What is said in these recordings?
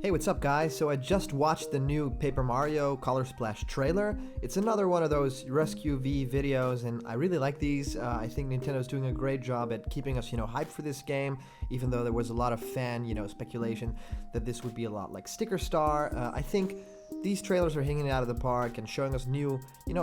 Hey, what's up guys? So I just watched the new Paper Mario Color Splash trailer. It's another one of those Rescue V videos and I really like these. I think Nintendo's doing a great job at keeping us, hyped for this game, even though there was a lot of fan, speculation that this would be a lot like Sticker Star. I think these trailers are hitting it out of the park and showing us new,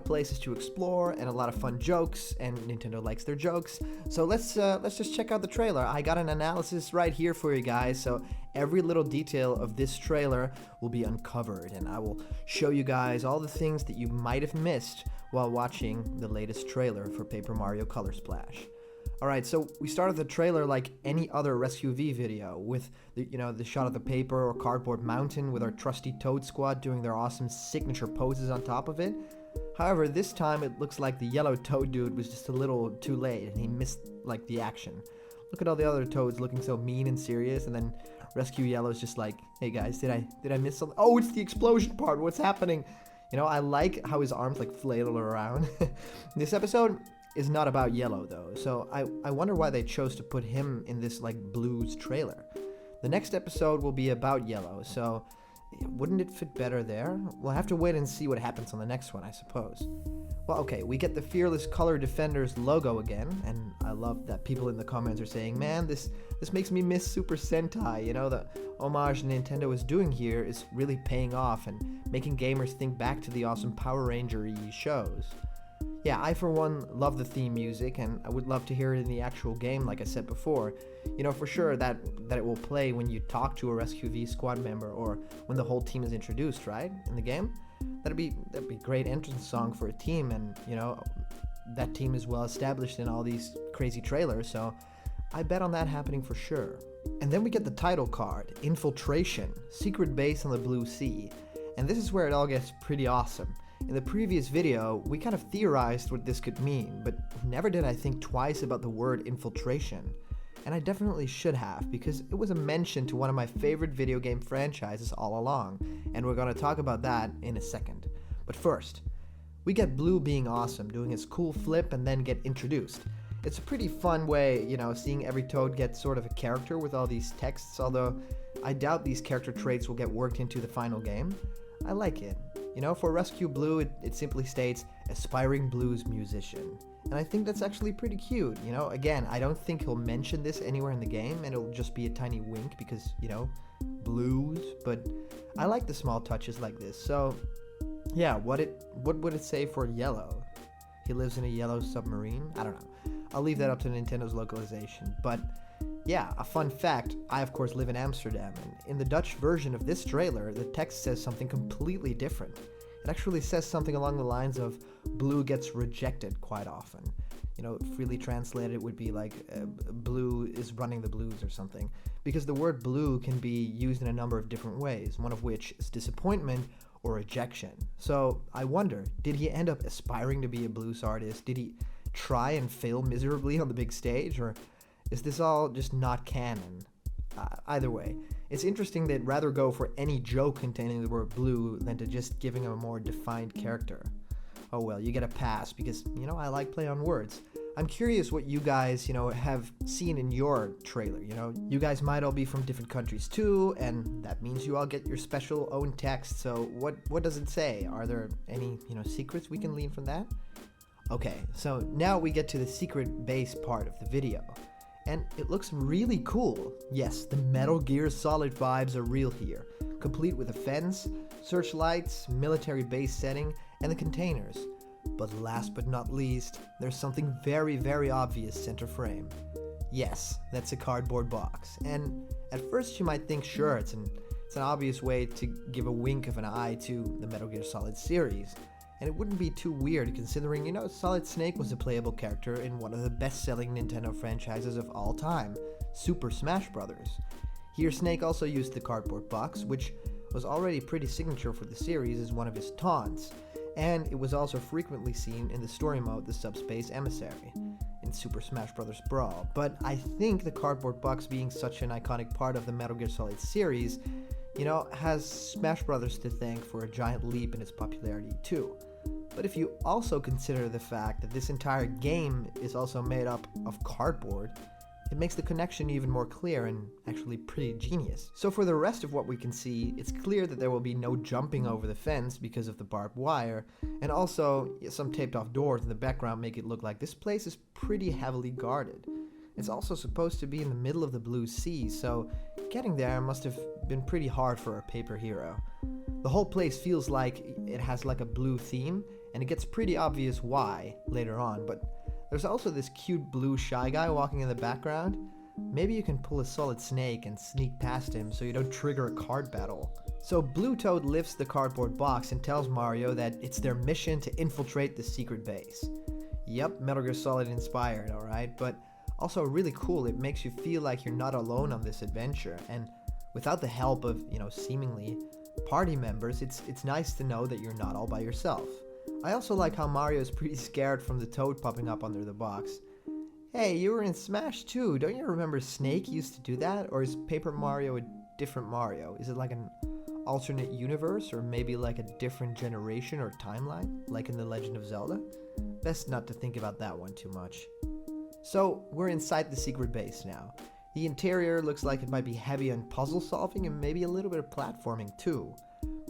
places to explore and a lot of fun jokes, and Nintendo likes their jokes. So let's just check out the trailer. I got an analysis right here for you guys, so every little detail of this trailer will be uncovered, and I will show you guys all the things that you might have missed while watching the latest trailer for Paper Mario Color Splash. Alright, so we started the trailer like any other Rescue V video, with the shot of the paper or cardboard mountain with our trusty Toad Squad doing their awesome signature poses on top of it. However, this time it looks like the yellow Toad dude was just a little too late and he missed like the action. Look at all the other Toads looking so mean and serious, and then Rescue Yellow's just like, hey guys, did I miss something? Oh, it's the explosion part, what's happening? I like how his arms like flail around. This episode is not about Yellow though, so I wonder why they chose to put him in this like blues trailer. The next episode will be about Yellow, so wouldn't it fit better there? We'll have to wait and see what happens on the next one, I suppose. Well, okay, we get the Fearless Color Defenders logo again, and I love that people in the comments are saying, man, this makes me miss Super Sentai. The homage Nintendo is doing here is really paying off and making gamers think back to the awesome Power Ranger-y shows. Yeah, I for one love the theme music, and I would love to hear it in the actual game like I said before. For sure that it will play when you talk to a Rescue V squad member or when the whole team is introduced, right, in the game? That'd be a great entrance song for a team, and that team is well established in all these crazy trailers, so I bet on that happening for sure. And then we get the title card, Infiltration, secret base on the Blue Sea, and this is where it all gets pretty awesome. In the previous video, we kind of theorized what this could mean, but never did I think twice about the word infiltration. And I definitely should have, because it was a mention to one of my favorite video game franchises all along, and we're going to talk about that in a second. But first, we get Blue being awesome, doing his cool flip and then get introduced. It's a pretty fun way, seeing every Toad get sort of a character with all these texts, although I doubt these character traits will get worked into the final game. I like it. For Rescue Blue, it simply states, aspiring blues musician. And I think that's actually pretty cute, Again, I don't think he'll mention this anywhere in the game, and it'll just be a tiny wink because, blues. But I like the small touches like this. So, yeah, what would it say for Yellow? He lives in a yellow submarine? I don't know. I'll leave that up to Nintendo's localization. But yeah, a fun fact, I of course live in Amsterdam, and in the Dutch version of this trailer, the text says something completely different. It actually says something along the lines of, Blue gets rejected quite often. Freely translated it would be like, Blue is running the blues or something. Because the word blue can be used in a number of different ways, one of which is disappointment or rejection. So I wonder, did he end up aspiring to be a blues artist? Did he try and fail miserably on the big stage, or is this all just not canon? Either way, it's interesting they'd rather go for any joke containing the word blue than to just giving him a more defined character. Oh well, you get a pass because, I like play on words. I'm curious what you guys, have seen in your trailer. You guys might all be from different countries too, and that means you all get your special own text. So what does it say? Are there any, secrets we can glean from that? Okay, so now we get to the secret base part of the video. And it looks really cool. Yes, the Metal Gear Solid vibes are real here, complete with a fence, searchlights, military base setting, and the containers. But last but not least, there's something very, very obvious center frame. Yes, that's a cardboard box. And at first you might think, sure, it's an obvious way to give a wink of an eye to the Metal Gear Solid series. And it wouldn't be too weird considering, Solid Snake was a playable character in one of the best-selling Nintendo franchises of all time, Super Smash Bros. Here Snake also used the cardboard box, which was already pretty signature for the series as one of his taunts, and it was also frequently seen in the story mode, the Subspace Emissary, in Super Smash Bros. Brawl. But I think the cardboard box being such an iconic part of the Metal Gear Solid series, has Smash Bros. To thank for a giant leap in its popularity too. But if you also consider the fact that this entire game is also made up of cardboard, It makes the connection even more clear and actually pretty genius. So for the rest of what we can see, it's clear that there will be no jumping over the fence because of the barbed wire, and also some taped off doors in the background make it look like this place is pretty heavily guarded. It's also supposed to be in the middle of the blue sea, so getting there must have been pretty hard for our paper hero. The whole place feels like it has like a blue theme, and it gets pretty obvious why later on, but there's also this cute blue shy guy walking in the background. Maybe you can pull a solid snake and sneak past him so you don't trigger a card battle. So Blue Toad lifts the cardboard box and tells Mario that it's their mission to infiltrate the secret base. Yep, Metal Gear Solid inspired, alright, but also really cool. It makes you feel like you're not alone on this adventure, and without the help of, seemingly party members, it's nice to know that you're not all by yourself. I also like how Mario is pretty scared from the toad popping up under the box. Hey, you were in Smash too, don't you remember Snake used to do that? Or is Paper Mario a different Mario? Is it like an alternate universe, or maybe like a different generation or timeline, like in The Legend of Zelda? Best not to think about that one too much. So, we're inside the secret base now. The interior looks like it might be heavy on puzzle solving and maybe a little bit of platforming too.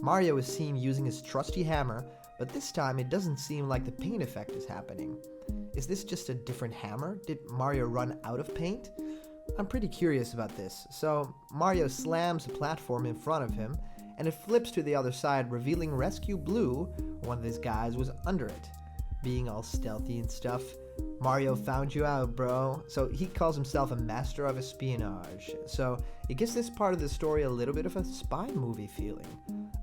Mario is seen using his trusty hammer, but this time it doesn't seem like the paint effect is happening. Is this just a different hammer? Did Mario run out of paint? I'm pretty curious about this. So Mario slams a platform in front of him, and it flips to the other side, revealing Rescue Blue, one of his guys, was under it. Being all stealthy and stuff. Mario found you out, bro. So he calls himself a master of espionage. So it gives this part of the story a little bit of a spy movie feeling.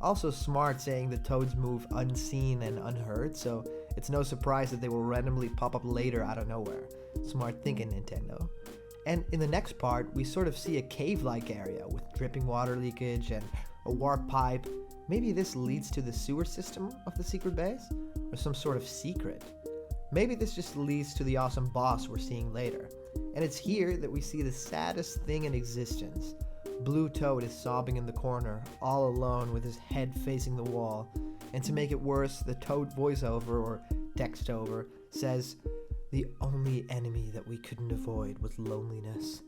Also smart saying the toads move unseen and unheard, so it's no surprise that they will randomly pop up later out of nowhere. Smart thinking, Nintendo. And in the next part, we sort of see a cave-like area with dripping water leakage and a warp pipe. Maybe this leads to the sewer system of the secret base? Or some sort of secret? Maybe this just leads to the awesome boss we're seeing later. And it's here that we see the saddest thing in existence. Blue Toad is sobbing in the corner, all alone with his head facing the wall. And to make it worse, the Toad voiceover, or text over, says, "The only enemy that we couldn't avoid was loneliness."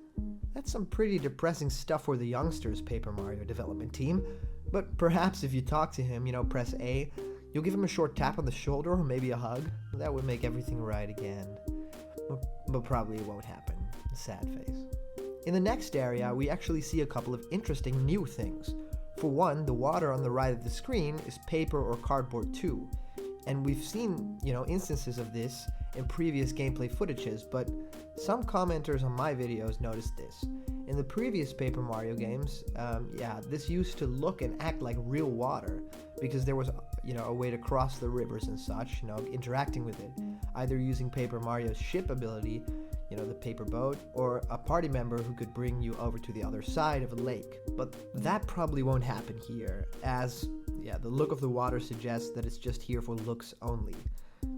That's some pretty depressing stuff for the youngsters Paper Mario development team, but perhaps if you talk to him, press A, you'll give him a short tap on the shoulder or maybe a hug. That would make everything right again. But probably it won't happen. Sad face. In the next area, we actually see a couple of interesting new things. For one, the water on the right of the screen is paper or cardboard too. And we've seen, instances of this in previous gameplay footages, but some commenters on my videos noticed this. In the previous Paper Mario games, this used to look and act like real water, because there was, a way to cross the rivers and such, interacting with it, either using Paper Mario's ship ability, the paper boat, or a party member who could bring you over to the other side of a lake. But that probably won't happen here, as, the look of the water suggests that it's just here for looks only.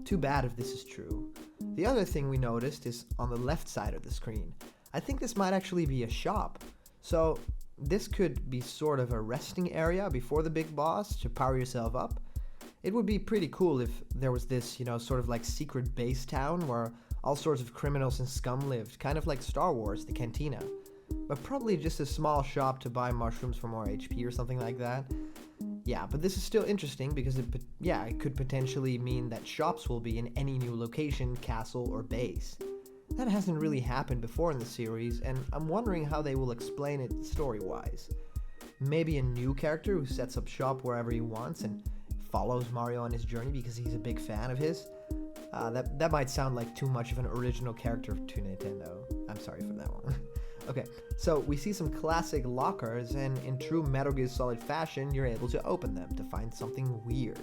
Too bad if this is true. The other thing we noticed is on the left side of the screen. I think this might actually be a shop. So this could be sort of a resting area before the big boss to power yourself up. It would be pretty cool if there was this, sort of like secret base town where all sorts of criminals and scum lived, kind of like Star Wars, the cantina. But probably just a small shop to buy mushrooms for more HP or something like that. Yeah, but this is still interesting because it could potentially mean that shops will be in any new location, castle, or base. That hasn't really happened before in the series, and I'm wondering how they will explain it story-wise. Maybe a new character who sets up shop wherever he wants and follows Mario on his journey because he's a big fan of his. That might sound like too much of an original character to Nintendo. I'm sorry for that one. Okay, so we see some classic lockers, and in true Metal Gear Solid fashion, you're able to open them to find something weird.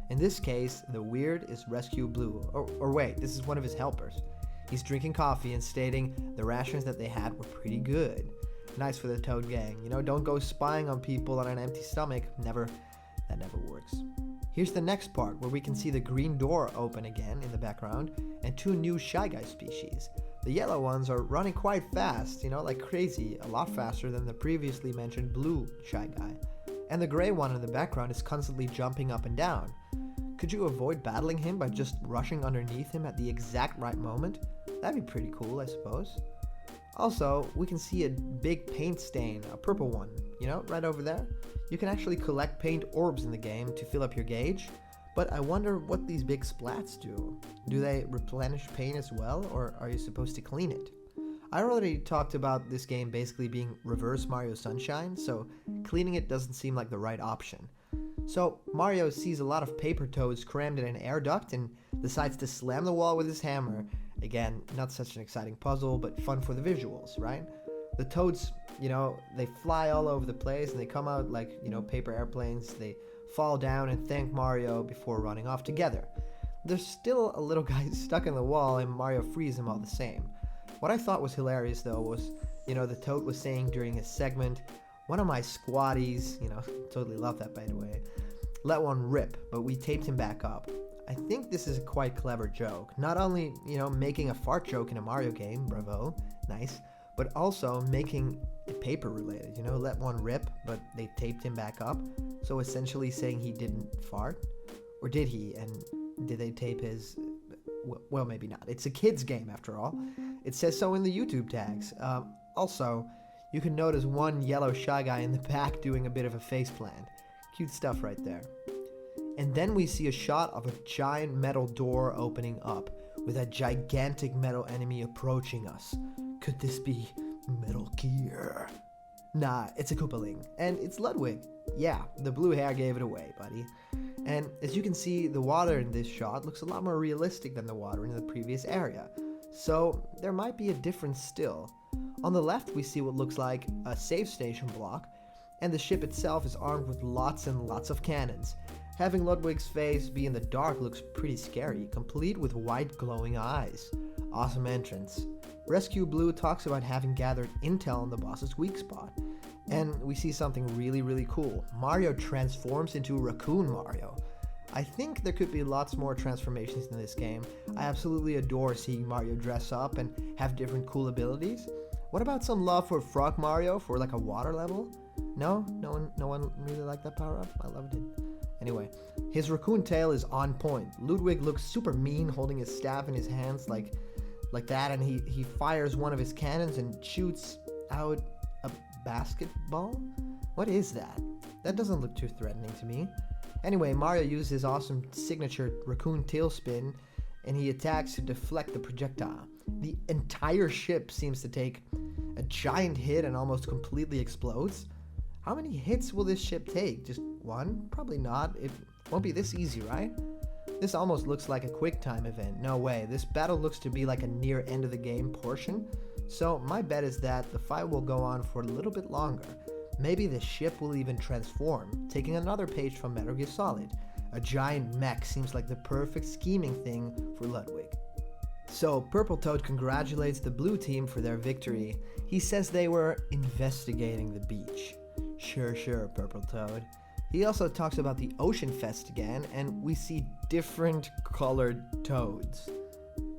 In this case, the weird is Rescue Blue. Or wait, this is one of his helpers. He's drinking coffee and stating the rations that they had were pretty good. Nice for the Toad gang. Don't go spying on people on an empty stomach. That never works. Here's the next part where we can see the green door open again in the background and two new Shy Guy species. The yellow ones are running quite fast, like crazy, a lot faster than the previously mentioned blue Shy Guy. And the gray one in the background is constantly jumping up and down. Could you avoid battling him by just rushing underneath him at the exact right moment? That'd be pretty cool, I suppose. Also, we can see a big paint stain, a purple one, right over there. You can actually collect paint orbs in the game to fill up your gauge, but I wonder what these big splats do. Do they replenish paint as well, or are you supposed to clean it? I already talked about this game basically being reverse Mario Sunshine, so cleaning it doesn't seem like the right option. So Mario sees a lot of paper toads crammed in an air duct and decides to slam the wall with his hammer. Again, not such an exciting puzzle, but fun for the visuals, right? The toads, they fly all over the place and they come out like, paper airplanes. They fall down and thank Mario before running off together. There's still a little guy stuck in the wall and Mario frees him all the same. What I thought was hilarious though was, the toad was saying during his segment, "One of my squatties," totally love that by the way, "let one rip, but we taped him back up." I think this is a quite clever joke. Not only, making a fart joke in a Mario game, bravo, nice, but also making it paper related, let one rip, but they taped him back up. So essentially saying he didn't fart. Or did he? And did they tape his... Well, maybe not. It's a kid's game after all. It says so in the YouTube tags. Also, you can notice one yellow Shy Guy in the back doing a bit of a face plant. Cute stuff right there. And then we see a shot of a giant metal door opening up, with a gigantic metal enemy approaching us. Could this be Metal Gear? Nah, it's a Koopaling, and it's Ludwig. Yeah, the blue hair gave it away, buddy. And as you can see, the water in this shot looks a lot more realistic than the water in the previous area. So there might be a difference still. On the left, we see what looks like a save station block, and the ship itself is armed with lots and lots of cannons. Having Ludwig's face be in the dark looks pretty scary, complete with white glowing eyes. Awesome entrance. Rescue Blue talks about having gathered intel on the boss's weak spot. And we see something really, really cool. Mario transforms into Raccoon Mario. I think there could be lots more transformations in this game. I absolutely adore seeing Mario dress up and have different cool abilities. What about some love for Frog Mario for like a water level? No one really liked that power up? I loved it. Anyway, his raccoon tail is on point. Ludwig looks super mean holding his staff in his hands like that, and he fires one of his cannons and shoots out a basketball? What is that? That doesn't look too threatening to me. Anyway, Mario uses his awesome signature raccoon tail spin, and he attacks to deflect the projectile. The entire ship seems to take a giant hit and almost completely explodes. How many hits will this ship take? Just one? Probably not. It won't be this easy, right? This almost looks like a quick time event. No way. This battle looks to be like a near end of the game portion. So my bet is that the fight will go on for a little bit longer. Maybe the ship will even transform, taking another page from Metal Gear Solid. A giant mech seems like the perfect scheming thing for Ludwig. So Purple Toad congratulates the blue team for their victory. He says they were investigating the beach. Sure, Purple Toad. He also talks about the Ocean Fest again, and we see different colored toads.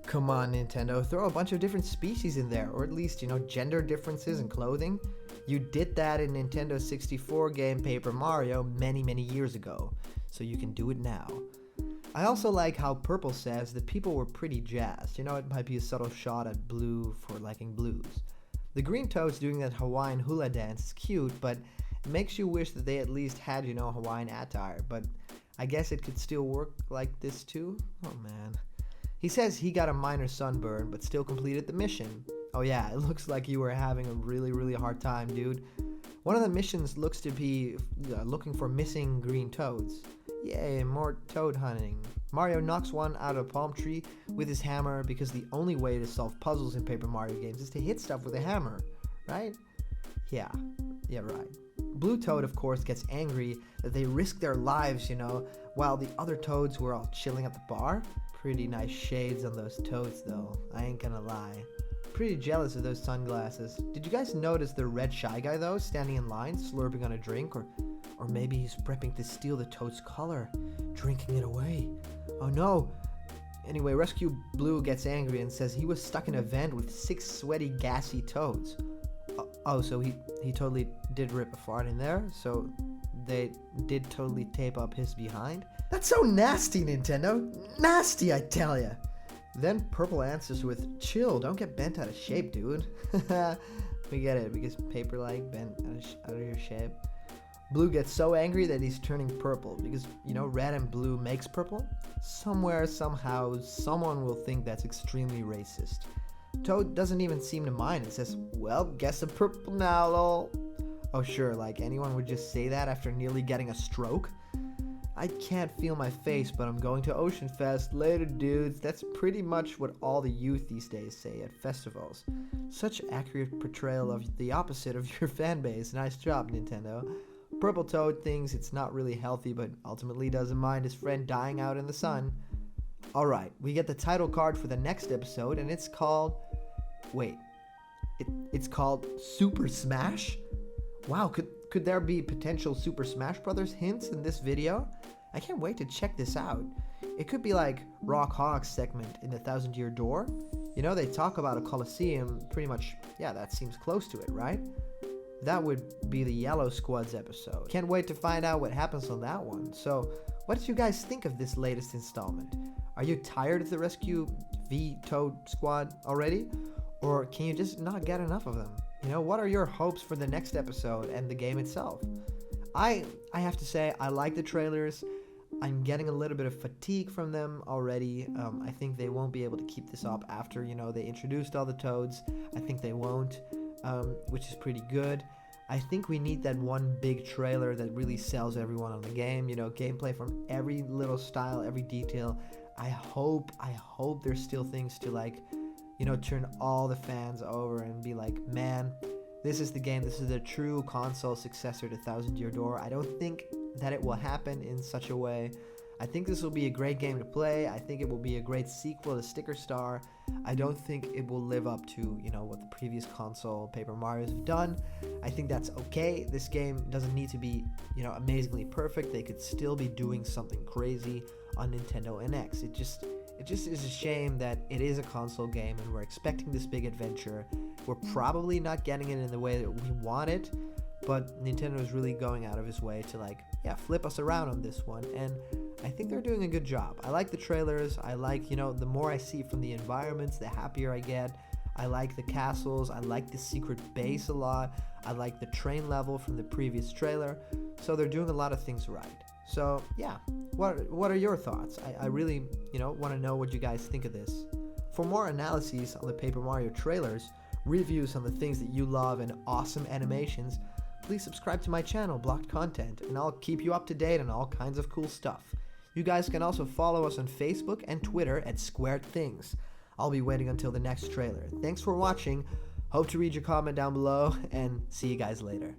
Come on, Nintendo, throw a bunch of different species in there, or at least, gender differences in clothing. You did that in Nintendo 64 game Paper Mario many years ago, so you can do it now. I also like how Purple says that people were pretty jazzed. It might be a subtle shot at Blue for liking blues. The green toads doing that Hawaiian hula dance is cute, but it makes you wish that they at least had, Hawaiian attire, but I guess it could still work like this too? Oh man. He says he got a minor sunburn, but still completed the mission. Oh yeah, it looks like you were having a really hard time, dude. One of the missions looks to be looking for missing green toads. Yay, more toad hunting. Mario knocks one out of a palm tree with his hammer because the only way to solve puzzles in Paper Mario games is to hit stuff with a hammer, right? Yeah, right. Blue Toad, of course, gets angry that they risk their lives, while the other toads were all chilling at the bar. Pretty nice shades on those toads, though. I ain't gonna lie. Pretty jealous of those sunglasses. Did you guys notice the red Shy Guy, though, standing in line, slurping on a drink? Or maybe he's prepping to steal the toad's color, drinking it away. Oh no! Anyway, Rescue Blue gets angry and says he was stuck in a vent with 6 sweaty, gassy toads. Oh, so he totally did rip a fart in there? So they did totally tape up his behind? That's so nasty, Nintendo! Nasty, I tell ya! Then Purple answers with, chill, don't get bent out of shape, dude. We get it, because paper like bent out of your shape. Blue gets so angry that he's turning purple, because, you know, red and blue makes purple. Somewhere, somehow, someone will think that's extremely racist. Toad doesn't even seem to mind and says, well, guess I'm purple now, lol. Oh sure, like anyone would just say that after nearly getting a stroke? I can't feel my face, but I'm going to Ocean Fest. Later, dudes. That's pretty much what all the youth these days say at festivals. Such accurate portrayal of the opposite of your fan base. Nice job, Nintendo. Purple Toad thinks it's not really healthy, but ultimately doesn't mind his friend dying out in the sun. Alright, we get the title card for the next episode, and it's called... Wait. It's called Super Smash? Wow, could there be potential Super Smash Brothers hints in this video? I can't wait to check this out. It could be like Rock Hog's segment in the 1000-Year Door. You know, they talk about a Coliseum, pretty much, yeah, that seems close to it, right? That would be the Yellow Squad's episode. Can't wait to find out what happens on that one. So, what did you guys think of this latest installment? Are you tired of the Rescue V Toad Squad already? Or can you just not get enough of them? You know, what are your hopes for the next episode and the game itself? I have to say, I like the trailers. I'm getting a little bit of fatigue from them already. I think they won't be able to keep this up after, you know, they introduced all the Toads. I think they won't, which is pretty good. I think we need that one big trailer that really sells everyone on the game. You know, gameplay from every little style, every detail. I hope there's still things to, like, you know, turn all the fans over and be like, man, this is the game. This is the true console successor to 1000-Year Door. I don't think that it will happen in such a way. I think this will be a great game to play. I think it will be a great sequel to Sticker Star. I don't think it will live up to, you know, what the previous console Paper Marios have done. I think that's okay. This game doesn't need to be, you know, amazingly perfect. They could still be doing something crazy on Nintendo NX. It just is a shame that it is a console game and we're expecting this big adventure. We're probably not getting it in the way that we want it, but Nintendo is really going out of his way to, like, yeah, flip us around on this one, and I think they're doing a good job. I like the trailers. I like, you know, the more I see from the environments, the happier I get. I like the castles. I like the secret base a lot. I like the train level from the previous trailer. So they're doing a lot of things right. So yeah, what are your thoughts? I really, you know, want to know what you guys think of this. For more analyses on the Paper Mario trailers, reviews on the things that you love, and awesome animations, please subscribe to my channel, Blocked Content, and I'll keep you up to date on all kinds of cool stuff. You guys can also follow us on Facebook and Twitter at Squared Things. I'll be waiting until the next trailer. Thanks for watching. Hope to read your comment down below, and see you guys later.